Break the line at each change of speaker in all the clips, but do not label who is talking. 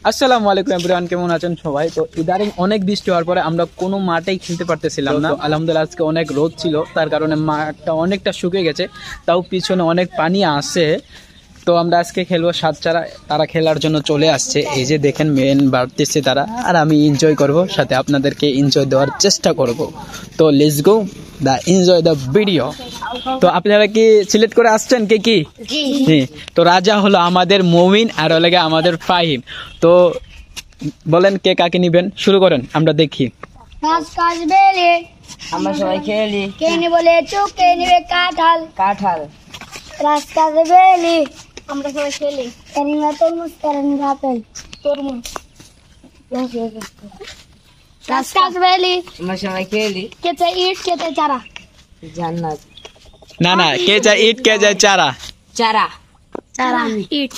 আসসালামু আলাইকুম এভরিওয়ান, কেমন আছেন সবাই? তো ইদারিং অনেক বৃষ্টি হওয়ার পরে আমরা কোনো মাঠেই খেলতে পারতেছিলাম না। আলহামদুলিল্লাহ আজকে অনেক রোদ ছিল, তার কারণে মাঠটা অনেকটা শুকিয়ে গেছে, তাও পিছনে অনেক পানি আসে। তো আমরা আজকে খেলবো সাত চারা। তারা খেলার জন্য চলে আসছে, এই যে দেখেন মেন বাড়তেছে তারা, আর আমি এনজয় করব, সাথে আপনাদেরকে এনজয় দেওয়ার চেষ্টা করব। তো let's go the enjoy the video. তো আপনারা কি সিলেক্ট করে আসছেন কে কি? তো রাজা হলো আমাদের মমিন, আর হলো আমাদের ফাহিম। তো বলেন কে কাকে নিবেন, শুরু করেন, আমরা দেখি।
আমরা সবাই খেলি।
কে নিবে লেচু, কে নিবে কাঁঠাল।
কাঁঠাল।
রাস্তা বেলি, আমরা সবাই খেলি। কারিনা তরমুজ, কারিনা আপেল। তরমুজ। রাস্তা বেলি,
আমরা সবাই খেলি।
কেতে ইট, কেতে চারা।
জান্নাত।
না না, কে চায় ইট, কে চায় চারা?
চারা।
চারা ইট।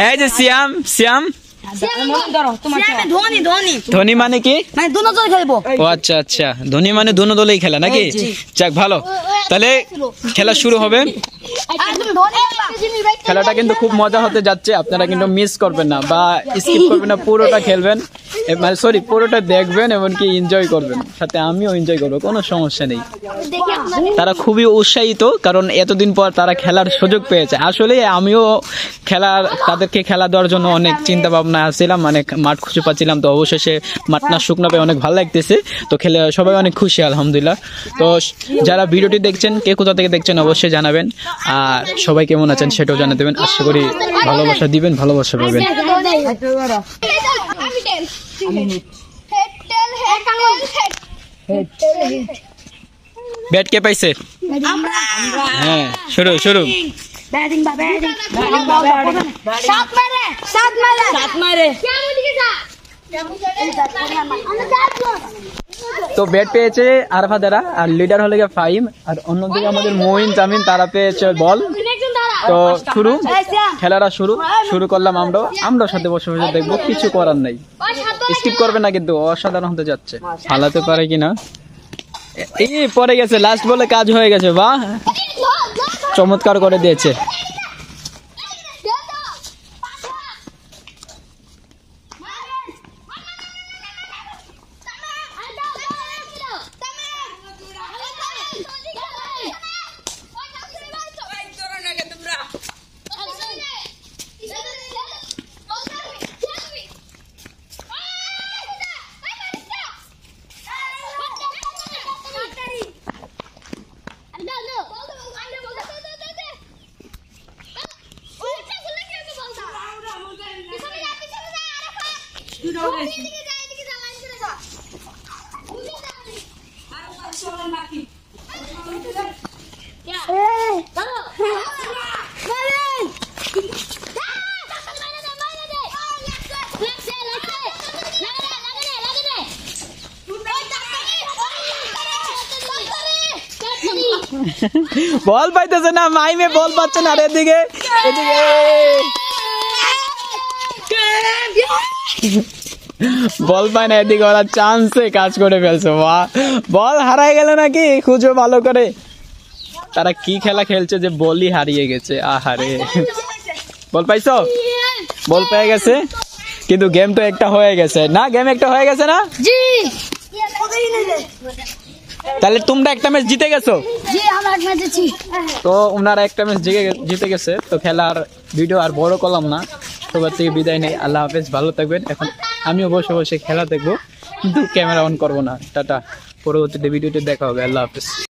এই যে শ্যাম, শ্যাম ধোনি মানে কি?
মানে দুনো দল খেলবো।
ও আচ্ছা আচ্ছা, ধোনি মানে দুনো দলেই খেলা নাকি? যাক ভালো, তাহলে খেলা শুরু হবে। খেলাটা কিন্তু খুব মজা হতে যাচ্ছে, আপনারা কিন্তু মিস করবেন না বা স্কিপ করবেন না, পুরোটা খেলবেন, মানে সরি পুরোটা দেখবেন, এমনকি এনজয় করবেন, সাথে আমিও এনজয় করবো, কোনো সমস্যা নেই। তারা খুবই উৎসাহিত, কারণ এতদিন পর তারা খেলার সুযোগ পেয়েছে। আসলে আমিও তাদেরকে খেলা দেওয়ার জন্য অনেক চিন্তা ভাবনা ছিলাম, মানে মাঠ খুঁজে পাচ্ছিলাম, তো অবশেষে মাঠটা শুকনো পেয়ে অনেক ভালো লাগতেছে। তো খেলে সবাই অনেক খুশি আলহামদুলিল্লাহ। তো যারা ভিডিওটি দেখছেন, কে কোথা থেকে দেখছেন অবশ্যই জানাবেন, আর সবাই কেমন আছেন সেটাও জানা দেবেন। আশা করি ভালোবাসা দিবেন, ভালোবাসা পাবেন। ব্যাট কে পাইছে? হ্যাঁ, শুরু শুরু। তো ব্যাট পেয়েছে আরফাদারা, আর লিডার হলে ফাহিম, আর অন্যদিকে আমাদের মঈন জামিন, তারা পেয়েছে বল। তো শুরু, খেলাটা শুরু করলাম। আমরাও সাথে বসে বসে দেখবো, কিছু করার নাই, স্কিপ করবে না কিন্তু, অসাধারণ হতে যাচ্ছে। হালাতে পারে কিনা, এই পরে গেছে, লাস্ট বলে কাজ হয়ে গেছে, বাহ চমৎকার করে দিয়েছে। বল পাইতেছে না, মাইমে বল পাচ্ছে না, আর এদিকে বল পায় না, এদিকে ওরা চান্সে কাজ করে ফেলছে। বল হারাই গেল নাকি, খুঁজো ভালো করে। তারা কি খেলা খেলছে যে বলই হারিয়ে গেছে, আহারে। বল পাইছো? বল পেয়ে গেছে, কিন্তু গেম তো একটা হয়ে গেছে না, গেম একটা হয়ে গেছে না?
জি।
তাহলে তোমরা একটা ম্যাচ জিতে গেছো?
জি, আমরা এক ম্যাচ জিতেছি।
তো ওনারা একটা ম্যাচ জিতে গেছে। তো খেলার ভিডিও আর বড় করলাম না, সবার থেকে বিদায় নেই। আল্লাহ হাফেজ, ভালো থাকবেন। এখন আমিও বসে বসে খেলা দেখবো, কিন্তু ক্যামেরা অন করবো না। টাটা, পরবর্তীতে ভিডিওতে দেখা হবে। আল্লাহ হাফেজ।